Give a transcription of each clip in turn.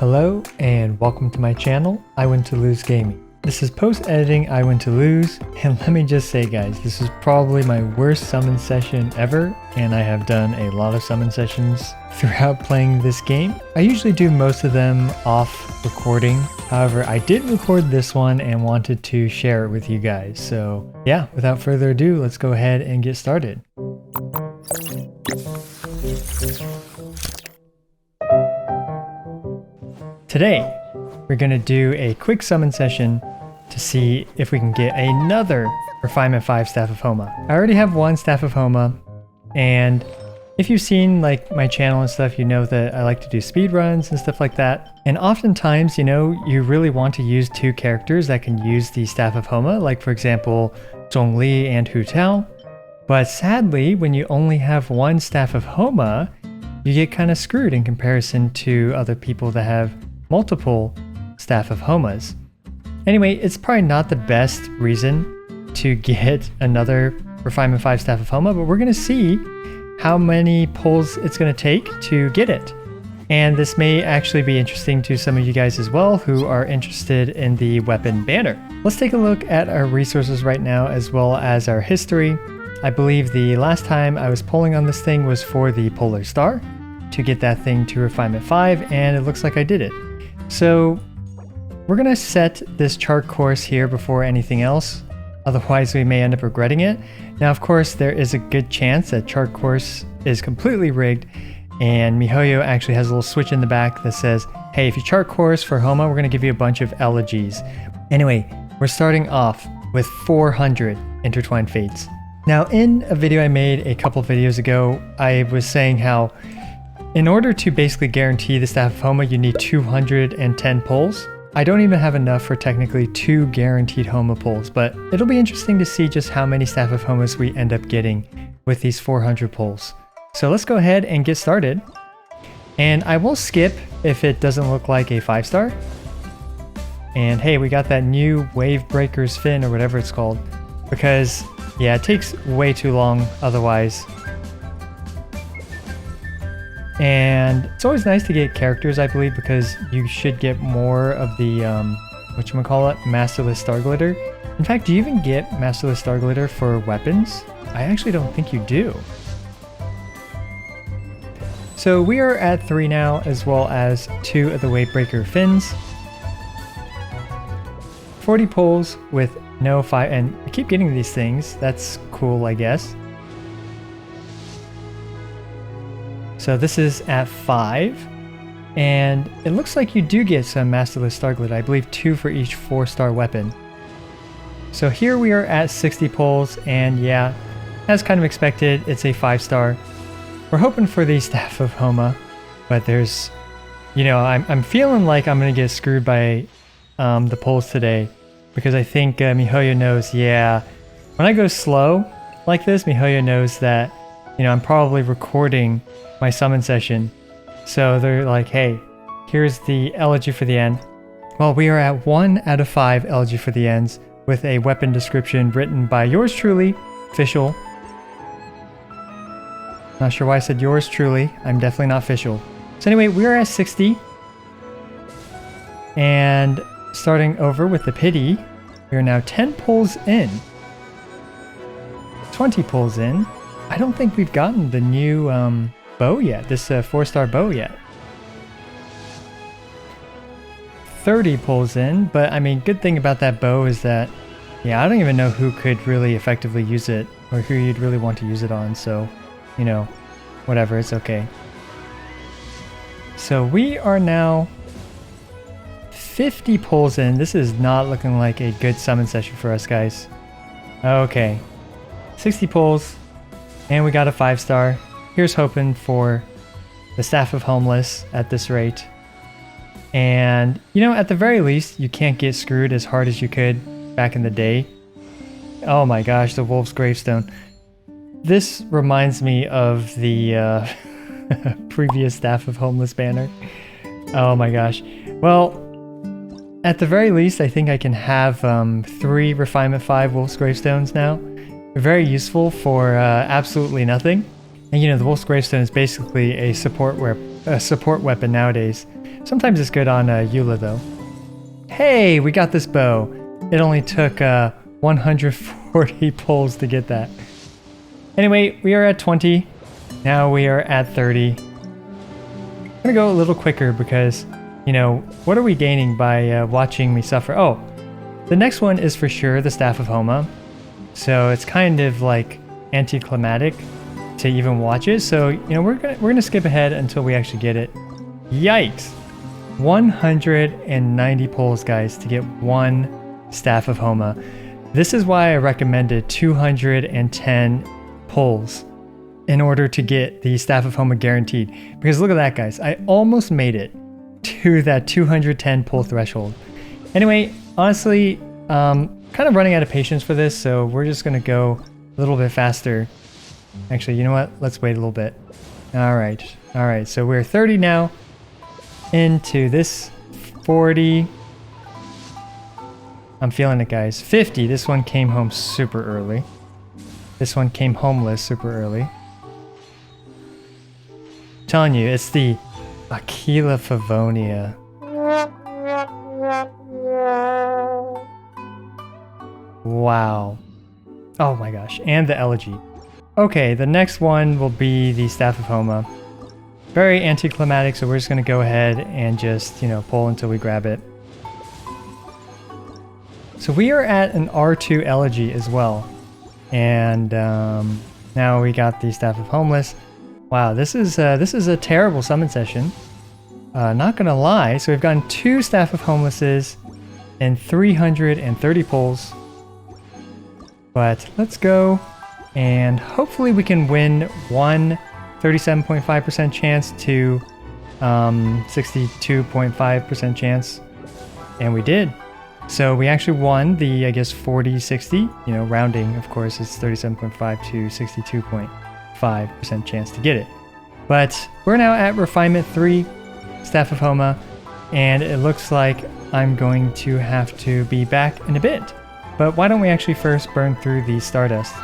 Hello and welcome to my channel, I Win to Lose Gaming. This is post-editing I Win to Lose, and let me just say guys, this is probably my worst summon session ever, and I have done a lot of summon sessions throughout playing this game. I usually do most of them off recording, however I did record this one and wanted to share it with you guys. So yeah, without further ado, let's go ahead and get started. Today, we're going to do a quick summon session to see if we can get another Refinement 5 Staff of Homa. I already have one Staff of Homa, and if you've seen like my channel and stuff, you know that I like to do speed runs and stuff like that. And oftentimes, you know, you really want to use two characters that can use the Staff of Homa, like for example, Zhongli and Hu Tao. But sadly, when you only have one Staff of Homa, you get kind of screwed in comparison to other people that have multiple Staff of Homas. Anyway, it's probably not the best reason to get another Refinement 5 Staff of Homa, but we're going to see how many pulls it's going to take to get it. And this may actually be interesting to some of you guys as well who are interested in the weapon banner. Let's take a look at our resources right now as well as our history. I believe the last time I was pulling on this thing was for the Polar Star to get that thing to Refinement 5, and it looks like I did it. So we're going to set this chart course here before anything else, otherwise we may end up regretting it. Now of course there is a good chance that chart course is completely rigged, and MiHoYo actually has a little switch in the back that says, hey, if you chart course for Homa, we're going to give you a bunch of elegies. Anyway, we're starting off with 400 intertwined fates. Now in a video I made a couple videos ago, I was saying how in order to basically guarantee the Staff of Homa, you need 210 pulls. I don't even have enough for technically 2 guaranteed Homa pulls, but it'll be interesting to see just how many Staff of Homas we end up getting with these 400 pulls. So let's go ahead and get started. And I will skip if it doesn't look like a 5-star. And hey, we got that new Wave Breaker's Fin or whatever it's called, because yeah, it takes way too long otherwise. And it's always nice to get characters, I believe, because you should get more of the, whatchamacallit, Masterless Star Glitter. In fact, do you even get Masterless Star Glitter for weapons? I actually don't think you do. So we are at 3 now, as well as 2 of the Wavebreaker Fins. 40 pulls with no 5, and I keep getting these things. That's cool, I guess. So this is at 5, and it looks like you do get some Masterless Star Glitter. I believe 2 for each 4-star weapon. So here we are at 60 pulls, and yeah, as kind of expected, it's a 5-star. We're hoping for the Staff of Homa, but there's, you know, I'm feeling like I'm going to get screwed by the pulls today, because I think MiHoYo knows, yeah, when I go slow like this, MiHoYo knows that, you know, I'm probably recording my summon session. So they're like, hey, here's the elegy for the end. Well, we are at 1 out of 5 elegy for the ends with a weapon description written by yours truly, official. Not sure why I said yours truly. I'm definitely not official. So anyway, we are at 60. And starting over with the pity, we are now 10 pulls in. 20 pulls in. I don't think we've gotten the new bow yet, this 4-star bow yet. 30 pulls in, but I mean, good thing about that bow is that, yeah, I don't even know who could really effectively use it, or who you'd really want to use it on, so, you know, whatever, it's okay. So we are now 50 pulls in. This is not looking like a good summon session for us, guys. Okay, 60 pulls. And we got a 5-star. Here's hoping for the Staff of Homeless at this rate. And, you know, at the very least, you can't get screwed as hard as you could back in the day. Oh my gosh, the Wolf's Gravestone. This reminds me of the previous Staff of Homeless banner. Oh my gosh. Well, at the very least, I think I can have 3 Refinement 5 Wolf's Gravestones now. Very useful for absolutely nothing. And you know, the Wolf's Gravestone is basically a support weapon nowadays. Sometimes it's good on Eula though. Hey, we got this bow. It only took 140 pulls to get that. Anyway, we are at 20. Now we are at 30. I'm gonna go a little quicker because, you know, what are we gaining by watching me suffer? Oh, the next one is for sure the Staff of Homa. So it's kind of like anticlimactic to even watch it. So, you know, we're gonna skip ahead until we actually get it. Yikes! 190 pulls, guys, to get one Staff of Homa. This is why I recommended 210 pulls in order to get the Staff of Homa guaranteed. Because look at that, guys. I almost made it to that 210 pull threshold. Anyway, honestly, kind of running out of patience for this, so we're just gonna go a little bit faster. Actually, you know what? Let's wait a little bit. All right. So we're 30 now into this 40. I'm feeling it, guys. 50. This one came home super early. This one came homeless super early. I'm telling you, it's the Aquila Favonia. Wow. Oh my gosh. And the elegy. Okay, the next one will be the Staff of Homa. Very anticlimactic, so we're just going to go ahead and just, you know, pull until we grab it. So we are at an R2 elegy as well. And now we got the Staff of Homeless. Wow, this is a terrible summon session. Not going to lie. So we've gotten 2 Staff of Homelesses and 330 pulls. But let's go. And hopefully we can win one 37.5% chance to 62.5% chance. And we did. So we actually won the, I guess, 40-60. You know, rounding, of course, is 37.5 to 62.5% chance to get it. But we're now at Refinement 3, Staff of Homa. And it looks like I'm going to have to be back in a bit. But why don't we actually first burn through the Stardust?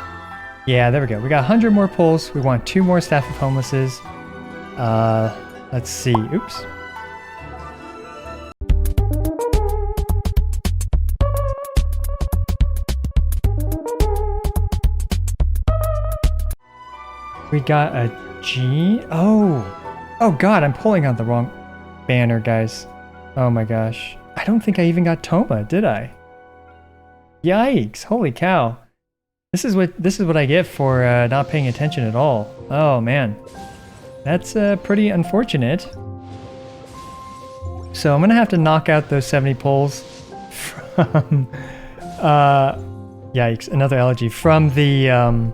Yeah, there we go. We got 100 more pulls. We want 2 more Staff of Homelesses. Let's see. Oops. We got a G. Oh God, I'm pulling on the wrong banner, guys. Oh my gosh. I don't think I even got Toma, did I? Yikes! Holy cow! This is what I get for not paying attention at all. Oh man, that's pretty unfortunate. So I'm gonna have to knock out those 70 pulls from yikes! Another elegy from the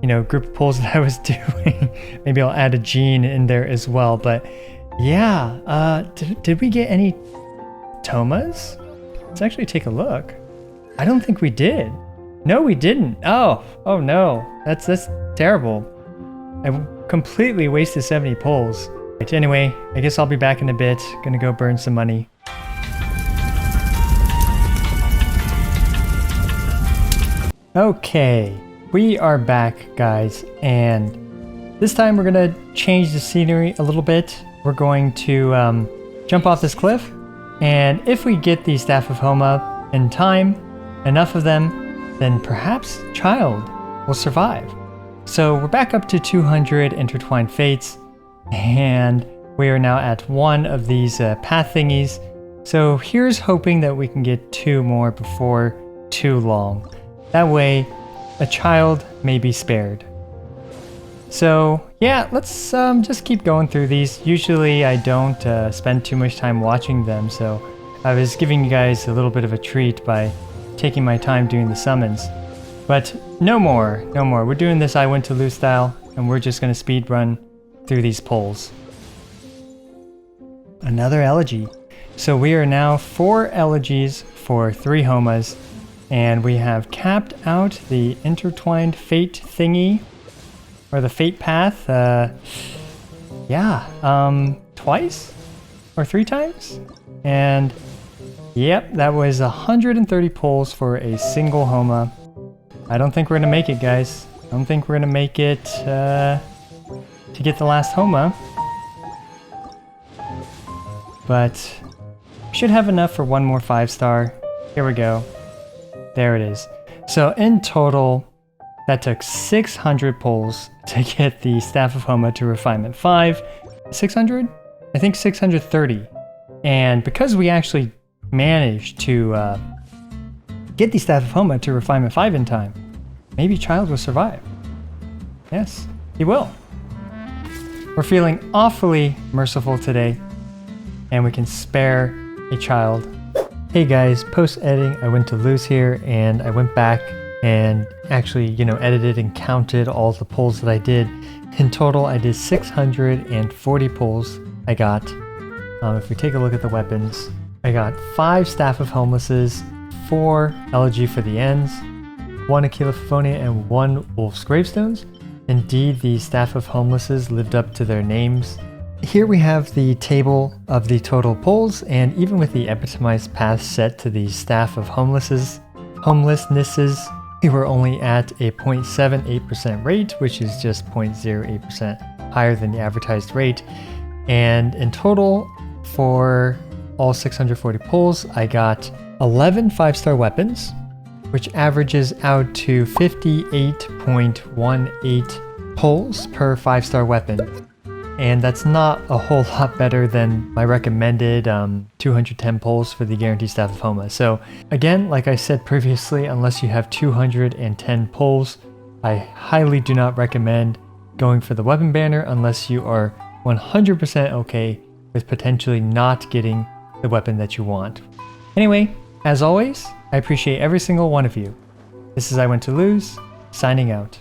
you know, group of pulls that I was doing. Maybe I'll add a gene in there as well. But yeah, did we get any Tomas? Let's actually take a look. I don't think we did. No, we didn't. Oh no. That's terrible. I completely wasted 70 pulls. Right, anyway, I guess I'll be back in a bit. Gonna go burn some money. Okay, we are back, guys, and this time we're gonna change the scenery a little bit. We're going to jump off this cliff, and if we get the Staff of Homa in time, enough of them, then perhaps Child will survive. So we're back up to 200 intertwined fates, and we are now at one of these path thingies. So here's hoping that we can get 2 more before too long. That way, a child may be spared. So yeah, let's just keep going through these. Usually I don't spend too much time watching them, so I was giving you guys a little bit of a treat by taking my time doing the summons. But no more. We're doing this I Went to Lose style, and we're just gonna speed run through these polls. Another elegy. So we are now 4 elegies for 3 Homas, and we have capped out the intertwined fate thingy, or the fate path, twice or 3 times, and yep, that was 130 pulls for a single Homa. I don't think we're gonna make it, guys. I don't think we're gonna make it to get the last Homa. but should have enough for one more 5-star. Here we go. There it is. So in total, that took 600 pulls to get the Staff of Homa to Refinement 5. 600? I think 630. And because we actually managed to get the Staff of Homa to Refinement 5 in time, maybe Child will survive. Yes, he will. We're feeling awfully merciful today, and we can spare a child. Hey guys, post-editing, I went to Luz here, and I went back and actually, edited and counted all the pulls that I did. In total, I did 640 pulls I got. If we take a look at the weapons, I got 5 Staff of Homelesses, 4 Elegy for the Ends, 1 Aquila Favonian, and 1 Wolf's Gravestones. Indeed, the Staff of Homelesses lived up to their names. Here we have the table of the total pulls, and even with the epitomized path set to the Staff of Homelessnesses, we were only at a 0.78% rate, which is just 0.08% higher than the advertised rate. And in total, for all 640 pulls, I got 11 5-star weapons, which averages out to 58.18 pulls per 5-star weapon. And that's not a whole lot better than my recommended 210 pulls for the Guaranteed Staff of Homa. So again, like I said previously, unless you have 210 pulls, I highly do not recommend going for the weapon banner unless you are 100% okay with potentially not getting the weapon that you want. Anyway, as always, I appreciate every single one of you. This is I Went to Lose, signing out.